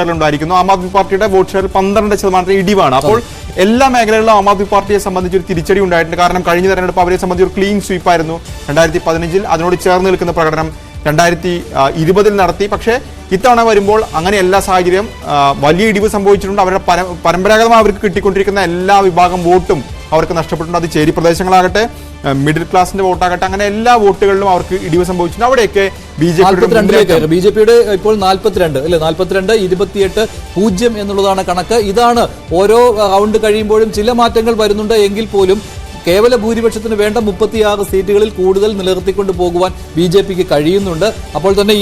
ഉണ്ടായിരിക്കുന്നു. ആം ആദ്മി പാർട്ടിയുടെ വോട്ട് ഷെയറിൽ 12% ഇടിവാണ്. അപ്പോൾ എല്ലാ മേഖലകളിലും ആം ആദ്മി പാർട്ടിയെ സംബന്ധിച്ച് ഒരു തിരിച്ചടി ഉണ്ടായിട്ടുണ്ട്. കാരണം കഴിഞ്ഞ തെരഞ്ഞെടുപ്പ് അവരെ സംബന്ധിച്ച് ഒരു ക്ലീൻ സ്വീപ്പ് ആയിരുന്നു 2015. അതിനോട് ചേർന്ന് നിൽക്കുന്ന പ്രകടനം 2020 നടത്തി. പക്ഷേ ഇത്തവണ വരുമ്പോൾ അങ്ങനെ എല്ലാ സാഹചര്യം വലിയ ഇടിവ് സംഭവിച്ചിട്ടുണ്ട്. അവരുടെ പരമ്പരാഗതമായി അവർക്ക് കിട്ടിക്കൊണ്ടിരിക്കുന്ന എല്ലാ വിഭാഗം വോട്ടും അവർക്ക് നഷ്ടപ്പെട്ടിട്ടുണ്ട്. അത് ചേരി പ്രദേശങ്ങളാകട്ടെ, മിഡിൽ ക്ലാസിന്റെ വോട്ടാകട്ടെ, അങ്ങനെ എല്ലാ വോട്ടുകളിലും അവർക്ക് ഇടിവ് സംഭവിച്ചിട്ടുണ്ട്. അവിടെയൊക്കെ ബി ജെ പിയുടെ ഇപ്പോൾ 42 അല്ലെ, 42, 28, 0 എന്നുള്ളതാണ് കണക്ക്. ഇതാണ് ഓരോ റൗണ്ട് കഴിയുമ്പോഴും ചില മാറ്റങ്ങൾ വരുന്നുണ്ട് എങ്കിൽ പോലും കേവല ഭൂരിപക്ഷത്തിന് വേണ്ട 36 സീറ്റുകളിൽ കൂടുതൽ നിലനിർത്തിക്കൊണ്ട് പോകുവാൻ ബി ജെ പിക്ക് കഴിയുന്നുണ്ട്. ഇപ്പോൾ തന്നെ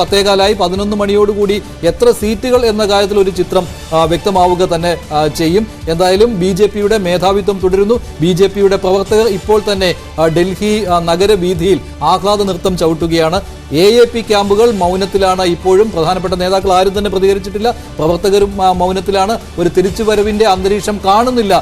10:15 11 മണിയോടുകൂടി എത്ര സീറ്റുകൾ എന്ന കാര്യത്തിൽ ഒരു ചിത്രം വ്യക്തമാവുക തന്നെ ചെയ്യും. എന്തായാലും ബി ജെ പിയുടെ മേധാവിത്വം തുടരുന്നു. ബി ജെ പിയുടെ പ്രവർത്തകർ ഇപ്പോൾ തന്നെ ഡൽഹി നഗരവീഥിയിൽ ആഹ്ലാദ നൃത്തം ചവിട്ടുകയാണ്. AAP ക്യാമ്പുകൾ മൗനത്തിലാണ്. ഇപ്പോഴും പ്രധാനപ്പെട്ട നേതാക്കൾ ആരും തന്നെ പ്രതികരിച്ചിട്ടില്ല. പ്രവർത്തകരും മൗനത്തിലാണ്. ഒരു തിരിച്ചുവരവിന്റെ അന്തരീക്ഷം കാണുന്നില്ല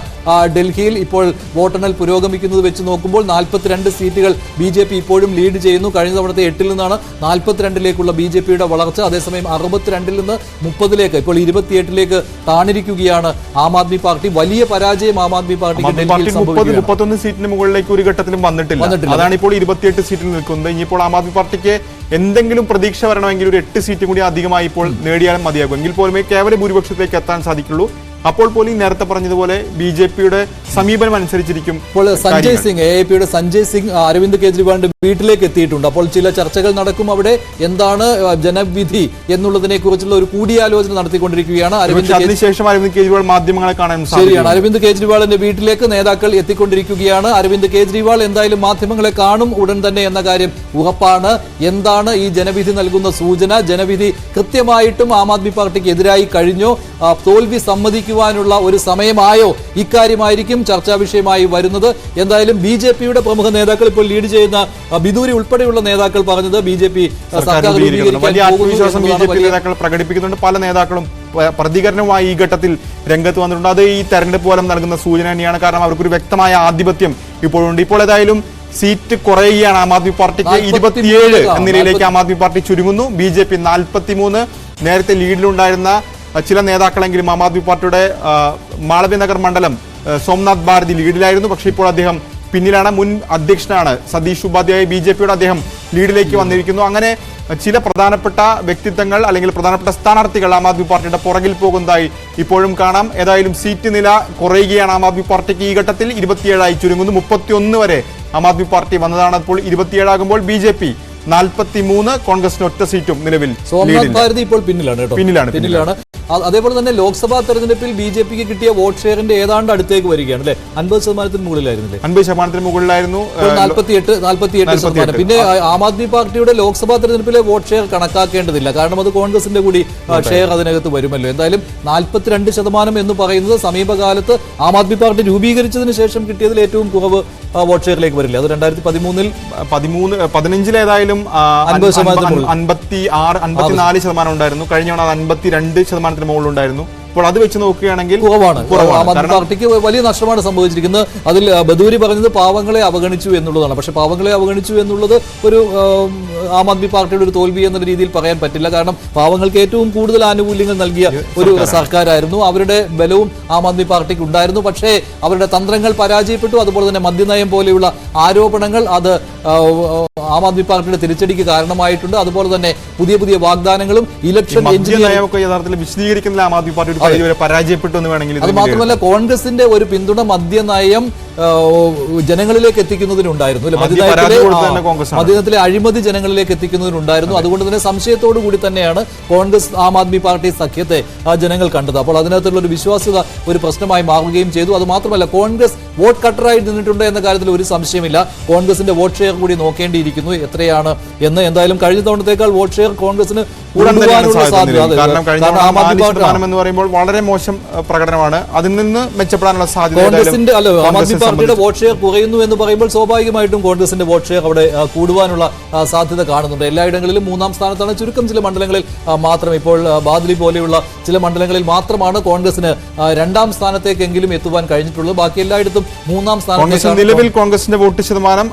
ഡൽഹിയിൽ. ഇപ്പോൾ വോട്ടെണ്ണൽ പുരോഗമിക്കുന്നത് വെച്ച് നോക്കുമ്പോൾ 42 സീറ്റുകൾ ബി ജെ പി ഇപ്പോഴും ലീഡ് ചെയ്യുന്നു. കഴിഞ്ഞ തവണത്തെ 8 നിന്നാണ് 42ലേക്കുള്ള ബി ജെ പിയുടെ വളർച്ച. അതേസമയം 62 നിന്ന് 30ലേക്ക്, ഇപ്പോൾ 28ലേക്ക് താണിരിക്കുകയാണ് ആം ആദ്മി പാർട്ടി. വലിയ പരാജയം ആം ആദ്മി പാർട്ടിക്ക് 31 സീറ്റിന് മുകളിലേക്ക് ഒരു ഘട്ടത്തിലും വന്നിട്ടില്ല. അതാണ് ഇപ്പോൾ 28 സീറ്റിൽ നിൽക്കുന്നത്. ഇനിയിപ്പോൾ ആം ആദ്മി പാർട്ടിക്ക് എന്തെങ്കിലും പ്രതീക്ഷ വരണമെങ്കിൽ ഒരു 8 സീറ്റും കൂടി അധികമായി ഇപ്പോൾ നേടിയാലും മതിയാകും. എങ്കിൽ പോലുമേ കേവല ഭൂരിപക്ഷത്തിലേക്ക് എത്താൻ സാധിക്കുള്ളൂ. അപ്പോൾ പോലും നേരത്തെ പറഞ്ഞതുപോലെ ബി ജെ പിയുടെ സമീപനം അനുസരിച്ചിരിക്കും. ഇപ്പോൾ സഞ്ജയ് സിംഗ്, AAPയുടെ സഞ്ജയ് സിംഗ് അരവിന്ദ് കെജ്രിവാളിന്റെ വീട്ടിലേക്ക് എത്തിയിട്ടുണ്ട്. അപ്പോൾ ചില ചർച്ചകൾ നടക്കും അവിടെ. എന്താണ് ജനവിധി എന്നുള്ളതിനെ കുറിച്ചുള്ള ഒരു കൂടിയാലോചന നടത്തിക്കൊണ്ടിരിക്കുകയാണ്. അതിനുശേഷം അരവിന്ദ് കെജ്രിവാൾ മാധ്യമങ്ങളെ കാണാൻ ശരിയാണ്. അരവിന്ദ് കെജ്രിവാളിന്റെ വീട്ടിലേക്ക് നേതാക്കൾ എത്തിക്കൊണ്ടിരിക്കുകയാണ്. അരവിന്ദ് കെജ്രിവാൾ എന്തായാലും മാധ്യമങ്ങളെ കാണും ഉടൻ തന്നെ എന്ന കാര്യം ഉറപ്പാണ്. എന്താണ് ഈ ജനവിധി നൽകുന്ന സൂചന? ജനവിധി കൃത്യമായിട്ടും ആം ആദ്മി പാർട്ടിക്ക് എതിരായി കഴിഞ്ഞോ? തോൽവി സമ്മതിക്കുവാനുള്ള ഒരു സമയമായോ? ഇക്കാര്യമായിരിക്കും ചർച്ചാ വിഷയമായി വരുന്നത്. എന്തായാലും ബി ജെ പിയുടെ പ്രമുഖ നേതാക്കൾ ഇപ്പോൾ ലീഡ് ചെയ്യുന്ന ബിദൂരി ഉൾപ്പെടെയുള്ള നേതാക്കൾ പറഞ്ഞത് ബി ജെ പി വലിയ ആത്മവിശ്വാസം ബി ജെ പി നേതാക്കൾ പ്രകടിപ്പിക്കുന്നുണ്ട്. പല നേതാക്കളും പ്രതികരണവുമായി ഈ ഘട്ടത്തിൽ രംഗത്ത് വന്നിട്ടുണ്ട്. അത് ഈ തെരഞ്ഞെടുപ്പ് ഫലം നൽകുന്ന സൂചന തന്നെയാണ്. കാരണം അവർക്കൊരു വ്യക്തമായ ആധിപത്യം ഇപ്പോഴുണ്ട്. ഇപ്പോൾ ഏതായാലും സീറ്റ് കുറയുകയാണ് ആം ആദ്മി പാർട്ടിക്ക്. 27 എന്ന നിലയിലേക്ക് ആം ആദ്മി പാർട്ടി ചുരുങ്ങുന്നു. B J P 43. നേരത്തെ ലീഡിലുണ്ടായിരുന്ന ചില നേതാക്കളെങ്കിലും ആം ആദ്മി പാർട്ടിയുടെ മാളവ്യ നഗർ മണ്ഡലം സോംനാഥ് ഭാരതി ലീഡിലായിരുന്നു. പക്ഷേ ഇപ്പോൾ അദ്ദേഹം പിന്നിലാണ്. മുൻ അധ്യക്ഷനാണ് സതീഷ് ഉപാധ്യായ ബി ജെ പിയുടെ. അദ്ദേഹം ലീഡിലേക്ക് വന്നിരിക്കുന്നു. അങ്ങനെ ചില പ്രധാനപ്പെട്ട വ്യക്തിത്വങ്ങൾ അല്ലെങ്കിൽ പ്രധാനപ്പെട്ട സ്ഥാനാർത്ഥികൾ ആം ആദ്മി പാർട്ടിയുടെ പുറകിൽ പോകുന്നതായി ഇപ്പോഴും കാണാം. ഏതായാലും സീറ്റ് നില കുറയുകയാണ് ആം ആദ്മി പാർട്ടിക്ക്. ഈ ഘട്ടത്തിൽ 27 ചുരുങ്ങുന്നു. 31 വരെ ആം ആദ്മി പാർട്ടി വന്നതാണ്. അപ്പോൾ 27 ആകുമ്പോൾ ബി ജെ പി 43, കോൺഗ്രസിന് ഒറ്റ സീറ്റും നിലവിൽ. സോംനാഥ് ഭാരതി ഇപ്പോൾ പിന്നിലാണ്. അതേപോലെ തന്നെ ലോക്സഭാ തെരഞ്ഞെടുപ്പിൽ ബി ജെ പിക്ക് കിട്ടിയ വോട്ട് ഷെയറിന്റെ ഏതാണ്ട് അടുത്തേക്ക് വരികയാണ് അല്ലെ. 50% മുകളിലായിരുന്നു. 50% മുകളിലായിരുന്നു. 48%. പിന്നെ ആം ആദ്മി പാർട്ടിയുടെ ലോക്സഭാ തെരഞ്ഞെടുപ്പിലെ വോട്ട് ഷെയർ കണക്കാക്കേണ്ടതില്ല. കാരണം അത് കോൺഗ്രസിന്റെ കൂടി ഷെയർ അതിനകത്ത് വരുമല്ലോ. എന്തായാലും 42% എന്ന് പറയുന്നത് സമീപകാലത്ത് ആം ആദ്മി പാർട്ടി രൂപീകരിച്ചതിന് ശേഷം കിട്ടിയതിൽ ഏറ്റവും കുറവ് വോട്ട് ഷെയറിലേക്ക് വരില്ല. അത് 2013 15 ഏതായാലും 54% ഉണ്ടായിരുന്നു. കഴിഞ്ഞ തവണ 52% മുകളിലുണ്ടായിരുന്നു. അപ്പോൾ അത് വെച്ച് നോക്കുകയാണെങ്കിൽ കുറവാണ്. ആം ആദ്മി പാർട്ടിക്ക് വലിയ നഷ്ടമാണ് സംഭവിച്ചിരിക്കുന്നത്. അതിൽ ബദൂരി പറഞ്ഞത് പാവങ്ങളെ അവഗണിച്ചു എന്നുള്ളതാണ്. പക്ഷെ പാവങ്ങളെ അവഗണിച്ചു എന്നുള്ളത് ഒരു ആം ആദ്മി പാർട്ടിയുടെ ഒരു തോൽവി എന്ന രീതിയിൽ പറയാൻ പറ്റില്ല. കാരണം പാവങ്ങൾക്ക് ഏറ്റവും കൂടുതൽ ആനുകൂല്യങ്ങൾ നൽകിയ ഒരു സർക്കാരായിരുന്നു. അവരുടെ ബലവും ആം ആദ്മി പാർട്ടിക്ക് ഉണ്ടായിരുന്നു. പക്ഷേ അവരുടെ തന്ത്രങ്ങൾ പരാജയപ്പെട്ടു. അതുപോലെ തന്നെ മദ്യനയം പോലെയുള്ള ആരോപണങ്ങൾ അത് ആം ആദ്മി പാർട്ടിയുടെ തിരിച്ചടിക്ക് കാരണമായിട്ടുണ്ട്. അതുപോലെ തന്നെ പുതിയ വാഗ്ദാനങ്ങളും ഇലക്ഷൻ യഥാർത്ഥത്തിൽ വിശദീകരിക്കുന്നില്ല ആം ആദ്മി പാർട്ടി പരാജയപ്പെട്ടു എന്ന് വേണമെങ്കിൽ. അത് മാത്രമല്ല കോൺഗ്രസിന്റെ ഒരു പിന്തുണ മദ്യനയം ജനങ്ങളിലേക്ക് എത്തിക്കുന്നതിനുണ്ടായിരുന്നു. മദ്യനയത്തിലെ അഴിമതി ജനങ്ങളിലേക്ക് എത്തിക്കുന്നതിനുണ്ടായിരുന്നു. അതുകൊണ്ട് തന്നെ സംശയത്തോടു കൂടി തന്നെയാണ് കോൺഗ്രസ് ആം ആദ്മി പാർട്ടി സഖ്യത്തെ ജനങ്ങൾ കണ്ടത്. അപ്പോൾ അതിനകത്തുള്ള ഒരു വിശ്വാസ്യത ഒരു പ്രശ്നമായി മാറുകയും ചെയ്തു. അത് മാത്രമല്ല കോൺഗ്രസ് വോട്ട് കട്ടറായി നിന്നിട്ടുണ്ട് എന്ന കാര്യത്തിൽ ഒരു സംശയമില്ല. കോൺഗ്രസിന്റെ വോട്ട് ഷെയർ കൂടി നോക്കേണ്ടിയിരിക്കുന്നു എത്രയാണ് എന്ന്. എന്തായാലും കഴിഞ്ഞ തവണത്തേക്കാൾ വോട്ട് ഷെയർ കോൺഗ്രസിന് എന്ന് പറയുമ്പോൾ വളരെ മോശം പ്രകടനമാണ്. അതിൽ നിന്ന് മെച്ചപ്പെടാനുള്ള സാധ്യത കോൺഗ്രസിന്റെ ആം ആദ്മി പാർട്ടിയുടെ വോട്ട് ഷെയർ കുറയുന്നു എന്ന് പറയുമ്പോൾ സ്വാഭാവികമായിട്ടും കോൺഗ്രസിന്റെ വോട്ട് ഷെയർ അവിടെ കൂടുവാനുള്ള സാധ്യത കാണുന്നുണ്ട്. എല്ലായിടങ്ങളിലും 3ാം സ്ഥാനത്താണ്. ചുരുക്കം ചില മണ്ഡലങ്ങളിൽ മാത്രം, ഇപ്പോൾ ബാദ്ലി പോലെയുള്ള ചില മണ്ഡലങ്ങളിൽ മാത്രമാണ് കോൺഗ്രസിന് 2ാം സ്ഥാനത്തേക്കെങ്കിലും എത്തുവാൻ കഴിഞ്ഞിട്ടുള്ളത്. ബാക്കി എല്ലായിടത്തും 3ാം സ്ഥാനത്തേക്ക്. നിലവിൽ കോൺഗ്രസിന്റെ വോട്ട് ശതമാനം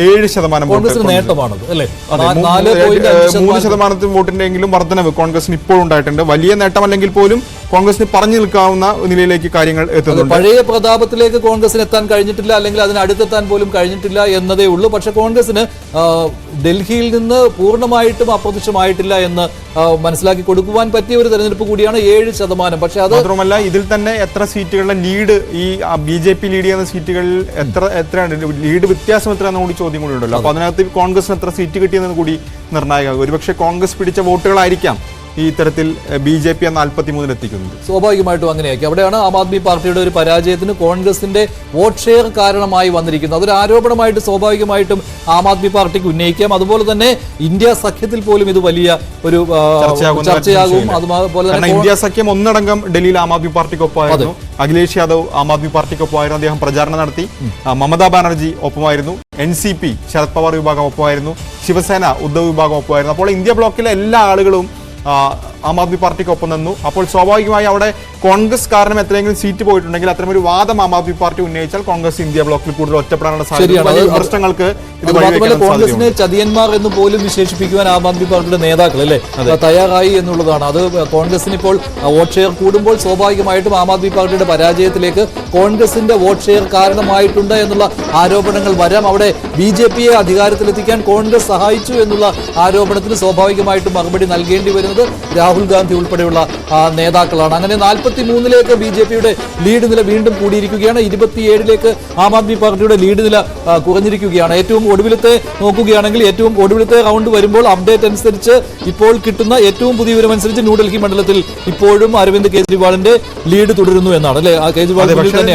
7 ശതമാനം കോൺഗ്രസിന് നേട്ടമാണത് അല്ലേ? 3% വോട്ടിന്റെങ്കിലും വർധനവ് കോൺഗ്രസിന് ഇപ്പോൾ ഉണ്ടായിട്ടുണ്ട്. വലിയ നേട്ടമല്ലെങ്കിൽ പോലും കോൺഗ്രസിന് പറഞ്ഞു നിൽക്കാവുന്ന നിലയിലേക്ക് കാര്യങ്ങൾ എത്തുന്നുണ്ട്. പഴയ പ്രതാപത്തിലേക്ക് കോൺഗ്രസിന് എത്താൻ കഴിഞ്ഞിട്ടില്ല, അല്ലെങ്കിൽ അതിന് അടുത്തെത്താൻ പോലും കഴിഞ്ഞിട്ടില്ല എന്നതേ ഉള്ളൂ. പക്ഷെ കോൺഗ്രസിന് ഡൽഹിയിൽ നിന്ന് പൂർണ്ണമായിട്ടും അപ്രത്യക്ഷമായിട്ടില്ല എന്ന് മനസ്സിലാക്കി കൊടുക്കുവാൻ പറ്റിയ ഒരു തെരഞ്ഞെടുപ്പ് കൂടിയാണ് 7%. പക്ഷെ അത് മാത്രമല്ല ഇതിൽ തന്നെ എത്ര സീറ്റുകളുടെ ലീഡ് ഈ BJP ലീഡ് ചെയ്യുന്ന സീറ്റുകളിൽ എത്രയാണ് ലീഡ് വ്യത്യാസം എത്രയാണെന്ന് കൂടി ചോദ്യം കൂടി ഉണ്ടല്ലോ. അപ്പൊ അതിനകത്ത് കോൺഗ്രസിന് എത്ര സീറ്റ് കിട്ടിയെന്ന് കൂടി നിർണായകമാകും. ഒരുപക്ഷെ കോൺഗ്രസ് പിടിച്ച വോട്ടുകളായിരിക്കാം ഈ തരത്തിൽ BJP 43 എത്തിക്കുന്നത്. സ്വാഭാവികമായിട്ടും അങ്ങനെയാക്കി. അവിടെയാണ് ആം ആദ്മി പാർട്ടിയുടെ ഒരു പരാജയത്തിന് കോൺഗ്രസിന്റെ വോട്ട് ഷെയർ കാരണമായി വന്നിരിക്കുന്നത്. അതൊരു ആരോപണമായിട്ട് സ്വാഭാവികമായിട്ടും ആം ആദ്മി പാർട്ടിക്ക് ഉന്നയിക്കാം. അതുപോലെ തന്നെ ഇന്ത്യ സഖ്യത്തിൽ പോലും ഇത് വലിയ ഒരു ചർച്ചയാകും. അതുപോലെ തന്നെ ഇന്ത്യ സഖ്യം ഒന്നടങ്കം ഡൽഹിയിൽ ആം ആദ്മി പാർട്ടിക്കൊപ്പമായിരുന്നു. അഖിലേഷ് യാദവ് ആം ആദ്മി പാർട്ടിക്കൊപ്പമായിരുന്നു. അദ്ദേഹം പ്രചാരണം നടത്തി. മമതാ ബാനർജി ഒപ്പമായിരുന്നു. NCP ശരത് പവാർ വിഭാഗം ഒപ്പമായിരുന്നു. ശിവസേന ഉദ്ധവ് വിഭാഗം ഒപ്പമായിരുന്നു. അപ്പോൾ ഇന്ത്യ ബ്ലോക്കിലെ എല്ലാ ആളുകളും ആം ആദ്മി പാർട്ടിക്കൊപ്പം നിന്നു. അപ്പോൾ സ്വാഭാവികമായി അവിടെ കോൺഗ്രസ് കാരണം എത്രയെങ്കിലും സീറ്റ് പോയിട്ടുണ്ടെങ്കിൽ അത്തരമൊരു വാദം ആം ആദ്മി പാർട്ടി ഉന്നയിച്ചാൽ കോൺഗ്രസ് ഇന്ത്യ ബ്ലോക്കിൽ കൂടുതൽ ഒറ്റപ്പെടാനുള്ള പ്രശ്നങ്ങൾക്ക് കോൺഗ്രസിനെ ചതിയന്മാർ എന്ന് പോലും വിശേഷിപ്പിക്കുവാൻ ആം ആദ്മി പാർട്ടിയുടെ നേതാക്കൾ അല്ലേ തയ്യാറായി എന്നുള്ളതാണ്. അത് കോൺഗ്രസിന് ഇപ്പോൾ വോട്ട് ഷെയർ കൂടുമ്പോൾ സ്വാഭാവികമായിട്ടും ആം ആദ്മി പാർട്ടിയുടെ പരാജയത്തിലേക്ക് കോൺഗ്രസിന്റെ വോട്ട് ഷെയർ കാരണമായിട്ടുണ്ട് എന്നുള്ള ആരോപണങ്ങൾ വരാം. അവിടെ BJPയെ അധികാരത്തിലെത്തിക്കാൻ കോൺഗ്രസ് സഹായിച്ചു എന്നുള്ള ആരോപണത്തിന് സ്വാഭാവികമായിട്ടും മറുപടി നൽകേണ്ടി വരുന്നത് രാഹുൽ ഗാന്ധി ഉൾപ്പെടെയുള്ള നേതാക്കളാണ്. അങ്ങനെ 43ലേക്ക് BJPയുടെ ലീഡ് നില വീണ്ടും കൂടിയിരിക്കുകയാണ്. 27ലേക്ക് ആം ആദ്മി പാർട്ടിയുടെ ലീഡ് നില കുറഞ്ഞിരിക്കുകയാണ്. ഏറ്റവും ഒടുവിലത്തെ നോക്കുകയാണെങ്കിൽ ഏറ്റവും ഒടുവിലത്തെ റൗണ്ട് വരുമ്പോൾ അപ്ഡേറ്റ് അനുസരിച്ച് ഇപ്പോൾ കിട്ടുന്ന ഏറ്റവും പുതിയ വിവരമനുസരിച്ച് ന്യൂഡൽഹി മണ്ഡലത്തിൽ ഇപ്പോഴും അരവിന്ദ് കെജ്രിവാളിന്റെ ലീഡ് തുടരുന്നു എന്നാണ് അല്ലെ? കേജ്രിവാൾ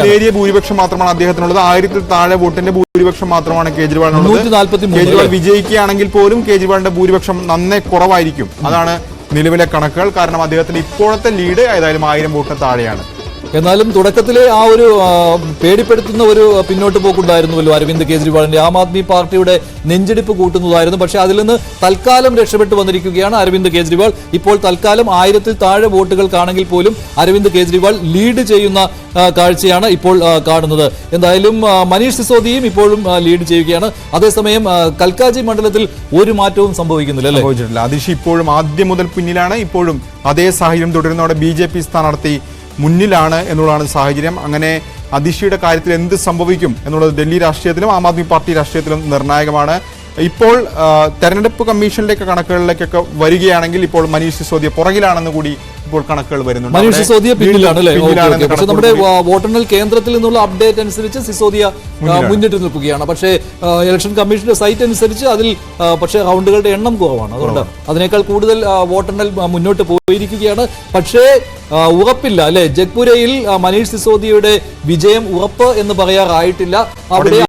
നേരിയ ഭൂരിപക്ഷം മാത്രമാണ് അദ്ദേഹത്തിനുള്ളത്. 1000-ൽ താഴെ വോട്ടിന്റെ ഭൂരിപക്ഷം മാത്രമാണ് കേജ്രിവാളിനുള്ളത്. 143 കേജ്രിവാൾ വിജയിക്കുകയാണെങ്കിൽ പോലും കേജ്രിവാളിന്റെ ഭൂരിപക്ഷം നന്നേ കുറവായിരിക്കും. അതാണ് നിലവിലെ കണക്കുകൾ. കാരണം അദ്ദേഹത്തിന്റെ ഇപ്പോഴത്തെ ലീഡ് ഏതായാലും 1000 വോട്ടിന് താഴെയാണ്. എന്നാലും തുടക്കത്തിലെ ആ ഒരു പേടിപ്പെടുത്തുന്ന ഒരു പിന്നോട്ട് പോക്കുണ്ടായിരുന്നുവല്ലോ അരവിന്ദ് കെജ്രിവാളിന്റെ. ആം ആദ്മി പാർട്ടിയുടെ നെഞ്ചിടിപ്പ് കൂട്ടുന്നതായിരുന്നു. പക്ഷേ അതിൽ നിന്ന് തൽക്കാലം രക്ഷപ്പെട്ടു വന്നിരിക്കുകയാണ് അരവിന്ദ് കെജ്രിവാൾ. ഇപ്പോൾ തൽക്കാലം 1000-ൽ താഴെ വോട്ടുകൾക്കാണെങ്കിൽ പോലും അരവിന്ദ് കെജ്രിവാൾ ലീഡ് ചെയ്യുന്ന കാഴ്ചയാണ് ഇപ്പോൾ കാണുന്നത്. എന്തായാലും മനീഷ് സിസോദിയും ഇപ്പോഴും ലീഡ് ചെയ്യുകയാണ്. അതേസമയം കൽക്കാജി മണ്ഡലത്തിൽ ഒരു മാറ്റവും സംഭവിക്കുന്നില്ല അല്ലേ? അതിഷ് ഇപ്പോഴും ആദ്യം മുതൽ പിന്നിലാണ്. ഇപ്പോഴും അതേ സാഹചര്യം തുടരുന്നതോടെ BJP സ്ഥാനാർത്ഥി മുന്നിലാണ് എന്നുള്ളതാണ് സാഹചര്യം. അങ്ങനെ അതിഷിയുടെ കാര്യത്തിൽ എന്ത് സംഭവിക്കും എന്നുള്ളത് ഡൽഹി രാഷ്ട്രീയത്തിലും ആം ആദ്മി പാർട്ടി രാഷ്ട്രീയത്തിലും നിർണായകമാണ്. ഇപ്പോൾ തെരഞ്ഞെടുപ്പ് കമ്മീഷനിലേക്ക് കണക്കുകളിലേക്കൊക്കെ വരികയാണെങ്കിൽ ഇപ്പോൾ മനീഷ് സിസോദിയ പുറകിലാണെന്ന് കൂടി ഇപ്പോൾ കണക്കുകൾ വരുന്നുണ്ട്. മനീഷ് സിസോദിയ പിന്നിലാണ് അല്ലേ? പക്ഷെ നമ്മുടെ വോട്ടെണ്ണൽ കേന്ദ്രത്തിൽ നിന്നുള്ള അപ്ഡേറ്റ് അനുസരിച്ച് സിസോദിയ മുന്നിട്ട് നിൽക്കുകയാണ്. പക്ഷേ ഇലക്ഷൻ കമ്മീഷന്റെ സൈറ്റ് അനുസരിച്ച് അതിൽ പക്ഷേ റൗണ്ടുകളുടെ എണ്ണം കുറവാണ്. അതുകൊണ്ട് അതിനേക്കാൾ കൂടുതൽ വോട്ടെണ്ണൽ മുന്നോട്ട് പോയിരിക്കുകയാണ്. പക്ഷേ ഉറപ്പില്ല അല്ലെ? ജഗ്പുരയിൽ മനീഷ് സിസോദിയയുടെ വിജയം ഉറപ്പ് എന്ന് പറയാറായിട്ടില്ല. അവിടെ